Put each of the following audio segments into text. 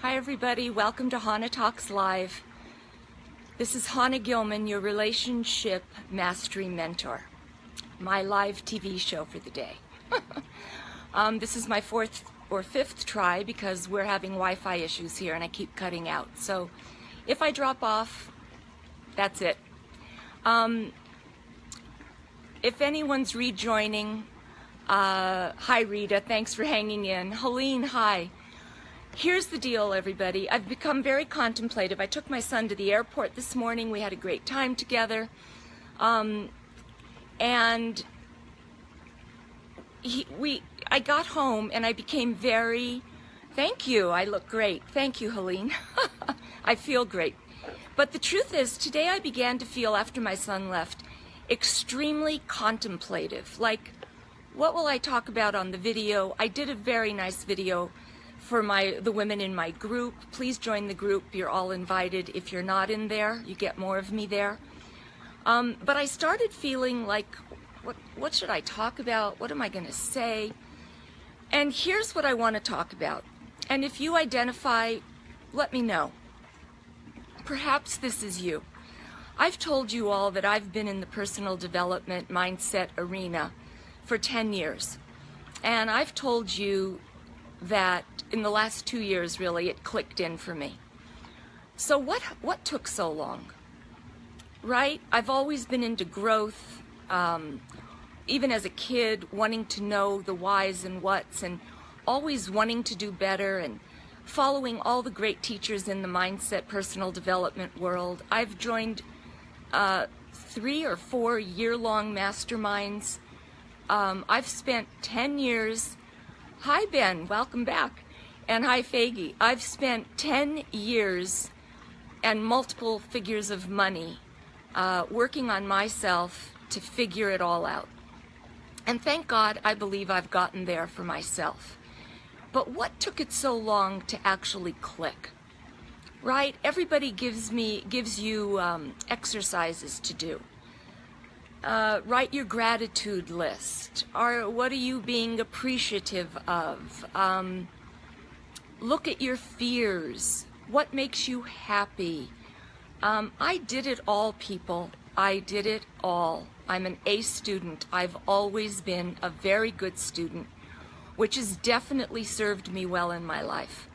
Hi everybody, welcome to Chana Talks Live. This is Chana Gilman, your relationship mastery mentor, my live TV show for the day. This is my fourth or fifth try because we're having Wi-Fi issues here and I keep cutting out. So if I drop off, that's it. If anyone's rejoining, hi Rita, thanks for hanging in. Helene, hi. Here's the deal, everybody. I've become very contemplative. I took my son to the airport this morning. We had a great time together. And I got home and I became very, thank you, I look great. Thank you, Helene. I feel great. But the truth is, today I began to feel, after my son left, extremely contemplative. Like, what will I talk about on the video? I did a very nice video for the women in my group. Please join the group. You're all invited. If you're not in there, you get more of me there. But I started feeling like, what should I talk about? What am I going to say? And here's what I want to talk about. And if you identify, let me know. Perhaps this is you. I've told you all that I've been in the personal development mindset arena for 10 years. And I've told you that in the last 2 years, really, it clicked in for me. So what took so long? Right? I've always been into growth, even as a kid, wanting to know the whys and whats, and always wanting to do better, and following all the great teachers in the mindset personal development world. I've joined 3 or 4 year-long masterminds. I've spent 10 years. Hi, Ben. Welcome back. And hi, Faggy. I've spent 10 years and multiple figures of money working on myself to figure it all out. And thank God, I believe I've gotten there for myself. But what took it so long to actually click? Right? Everybody gives you exercises to do. Write your gratitude list. What are you being appreciative of? Look at your fears. What makes you happy? I did it all, people. I did it all. I'm an A student. I've always been a very good student, which has definitely served me well in my life.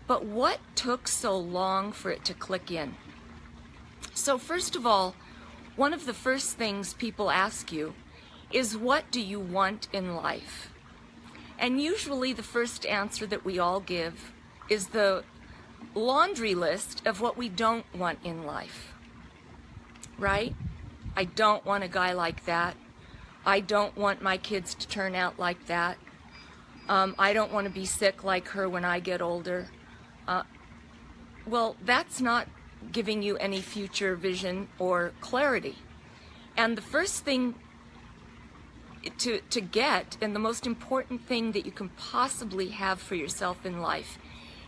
But what took so long for it to click in? So first of all, one of the first things people ask you is, what do you want in life? And usually the first answer that we all give is the laundry list of what we don't want in life, right? I don't want a guy like that. I don't want my kids to turn out like that. I don't want to be sick like her when I get older. Well, that's not giving you any future vision or clarity. And the first thing to get, and the most important thing that you can possibly have for yourself in life,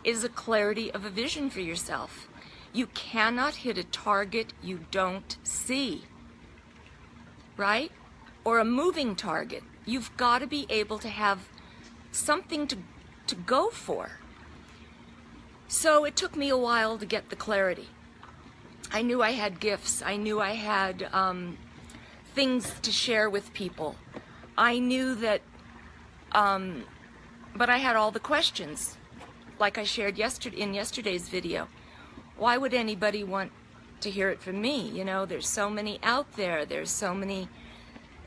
is a clarity of a vision for yourself. You cannot hit a target you don't see, right? Or a moving target. You've got to be able to have something to go for. So it took me a while to get the clarity. I knew I had gifts. I knew I had things to share with people. I knew that, but I had all the questions, like I shared in yesterday's video. Why would anybody want to hear it from me? You know, there's so many out there. There's so many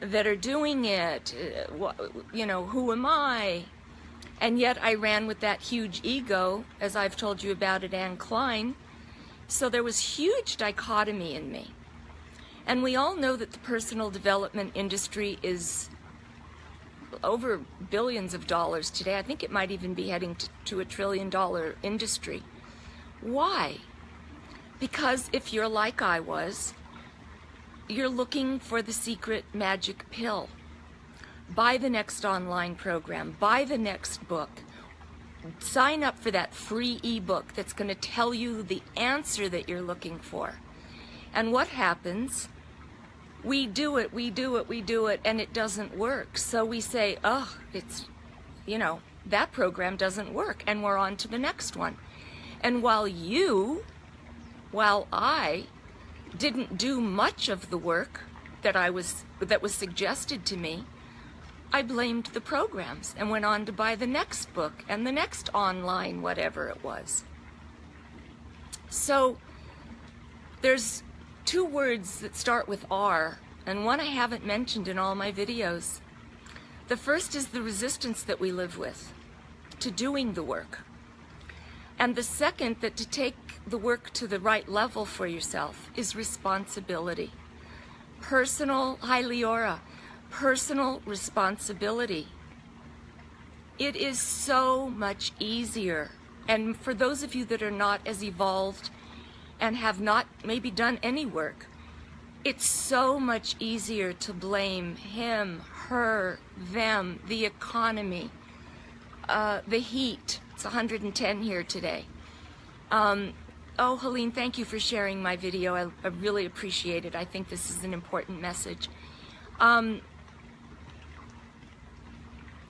that are doing it. You know, who am I? And yet I ran with that huge ego, as I've told you about at Anne Klein. So there was huge dichotomy in me. And we all know that the personal development industry is over billions of dollars today. I think it might even be heading to $1 trillion industry. Why? Because if you're like I was, you're looking for the secret magic pill. Buy the next online program, buy the next book, sign up for that free ebook that's going to tell you the answer that you're looking for. And what happens? We do it, and it doesn't work. So we say, oh, it's, you know, that program doesn't work, and we're on to the next one. And while I didn't do much of the work that was suggested to me, I blamed the programs and went on to buy the next book and the next online whatever it was. So there's two words that start with R, and one I haven't mentioned in all my videos. The first is the resistance that we live with to doing the work. And the second, that to take the work to the right level for yourself, is responsibility. Personal, hi Leora, personal responsibility. It is so much easier. And for those of you that are not as evolved and have not maybe done any work, it's so much easier to blame him, her, them, the economy, the heat. It's 110 here today. Oh, Helene, thank you for sharing my video. I really appreciate it. I think this is an important message.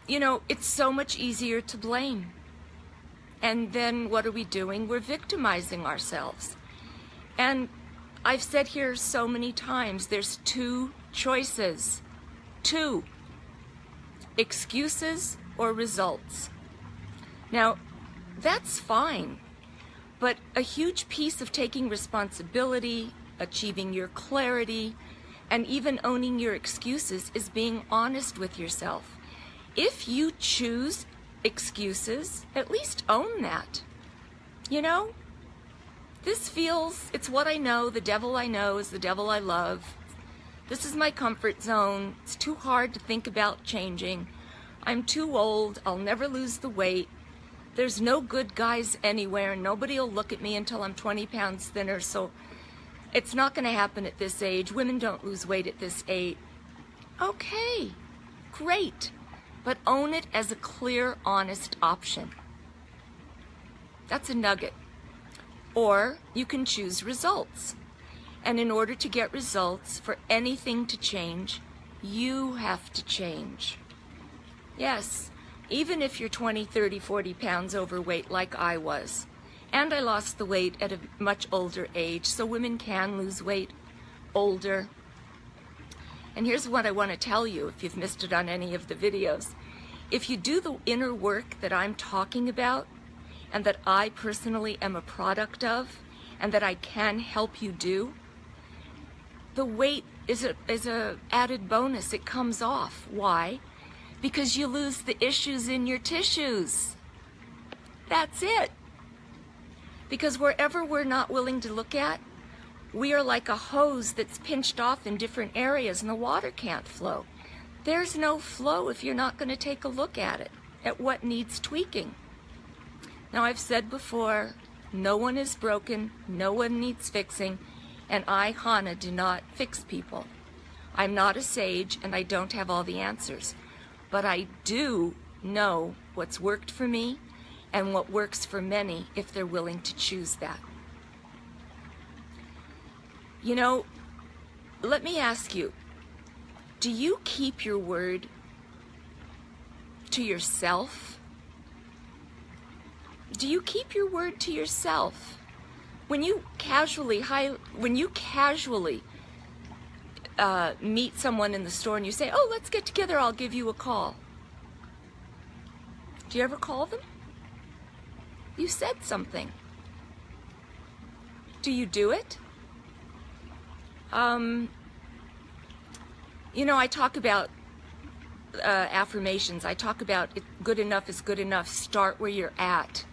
You know, it's so much easier to blame. And then what are we doing? We're victimizing ourselves. And I've said here so many times, there's two choices. Two. Excuses or results. Now, that's fine. But a huge piece of taking responsibility, achieving your clarity, and even owning your excuses is being honest with yourself. If you choose excuses, at least own that. You know, it's what I know. The devil I know is the devil I love. This is my comfort zone. It's too hard to think about changing. I'm too old. I'll never lose the weight. There's no good guys anywhere. Nobody will look at me until I'm 20 pounds thinner, so it's not going to happen at this age. Women don't lose weight at this age. Okay, great. But own it as a clear, honest option. That's a nugget. Or you can choose results. And in order to get results, for anything to change, you have to change. Yes. Even if you're 20, 30, 40 pounds overweight like I was. And I lost the weight at a much older age, so women can lose weight older. And here's what I want to tell you if you've missed it on any of the videos. If you do the inner work that I'm talking about, and that I personally am a product of, and that I can help you do, the weight is a added bonus. It comes off. Why? Because you lose the issues in your tissues. That's it. Because wherever we're not willing to look at, we are like a hose that's pinched off in different areas and the water can't flow. There's no flow if you're not going to take a look at it, at what needs tweaking. Now, I've said before, no one is broken, no one needs fixing, and I, Chana, do not fix people. I'm not a sage and I don't have all the answers. But I do know what's worked for me and what works for many if they're willing to choose that. You know, let me ask you, do you keep your word to yourself? Do you keep your word to yourself? When you casually meet someone in the store and you say, oh, let's get together, I'll give you a call. Do you ever call them? You said something. Do you do it? You know, I talk about affirmations. I talk about good enough is good enough. Start where you're at.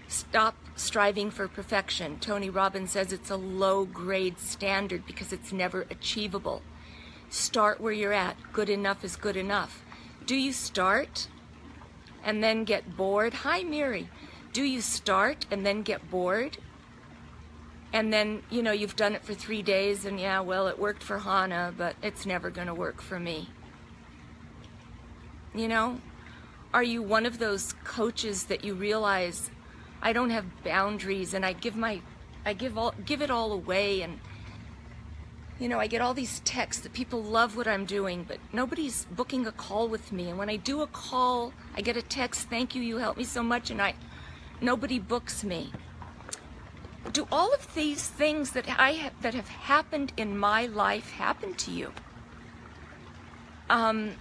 Stop striving for perfection. Tony Robbins says it's a low-grade standard because it's never achievable. Start where you're at. Good enough is good enough. Do you start and then get bored? Hi, Miri. Do you start and then get bored? And then, you know, you've done it for 3 days and yeah, well, it worked for Chana, but it's never going to work for me. You know, are you one of those coaches that you realize I don't have boundaries and I give it all away, and you know, I get all these texts that people love what I'm doing, but nobody's booking a call with me. And when I do a call, I get a text, thank you, you helped me so much, and nobody books me. Do all of these things that that have happened in my life happen to you? Are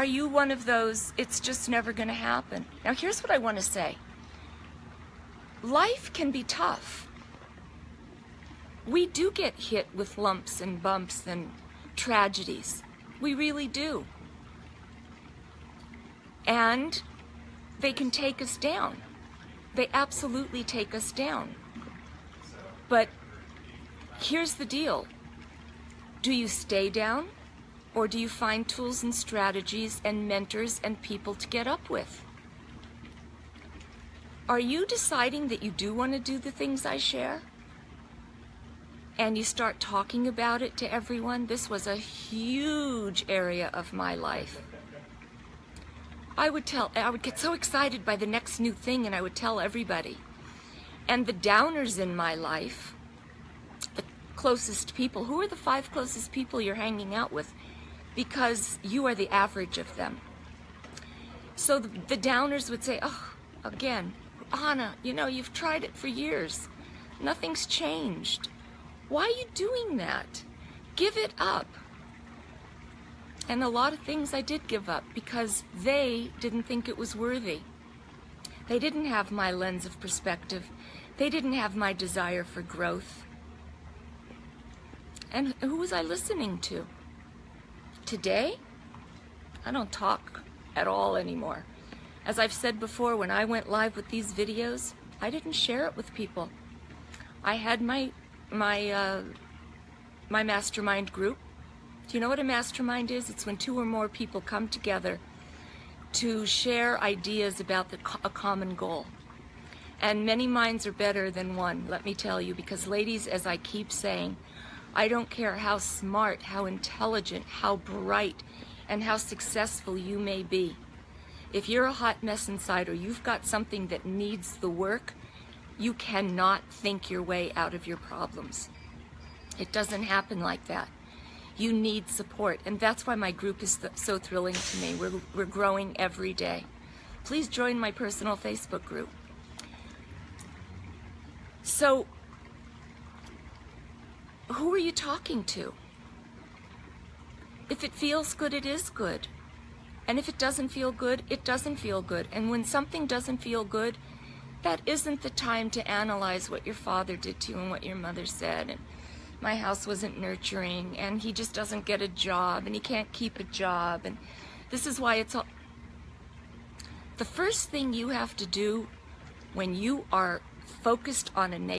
you one of those, it's just never going to happen? Now here's what I want to say. Life can be tough. We do get hit with lumps and bumps and tragedies. We really do. And they can take us down. They absolutely take us down. But here's the deal. Do you stay down? Or do you find tools and strategies and mentors and people to get up with? Are you deciding that you do want to do the things I share? And you start talking about it to everyone? This was a huge area of my life. I would get so excited by the next new thing, and I would tell everybody. And the downers in my life, the closest people, who are the 5 closest people you're hanging out with? Because you are the average of them. So the downers would say, oh, again, Chana, you know, you've tried it for years. Nothing's changed. Why are you doing that? Give it up. And a lot of things I did give up because they didn't think it was worthy. They didn't have my lens of perspective. They didn't have my desire for growth. And who was I listening to? Today, I don't talk at all anymore. As I've said before, when I went live with these videos, I didn't share it with people. I had my mastermind group. Do you know what a mastermind is? It's when 2 or more people come together to share ideas about a common goal. And many minds are better than one, let me tell you, because ladies, as I keep saying, I don't care how smart, how intelligent, how bright, and how successful you may be. If you're a hot mess inside or you've got something that needs the work, you cannot think your way out of your problems. It doesn't happen like that. You need support, and that's why my group is so thrilling to me. We're growing every day. Please join my personal Facebook group. So, who are you talking to? If it feels good, it is good. And if it doesn't feel good, it doesn't feel good. And when something doesn't feel good, that isn't the time to analyze what your father did to you and what your mother said. And my house wasn't nurturing, and he just doesn't get a job, and he can't keep a job. And this is why it's all... The first thing you have to do when you are focused on a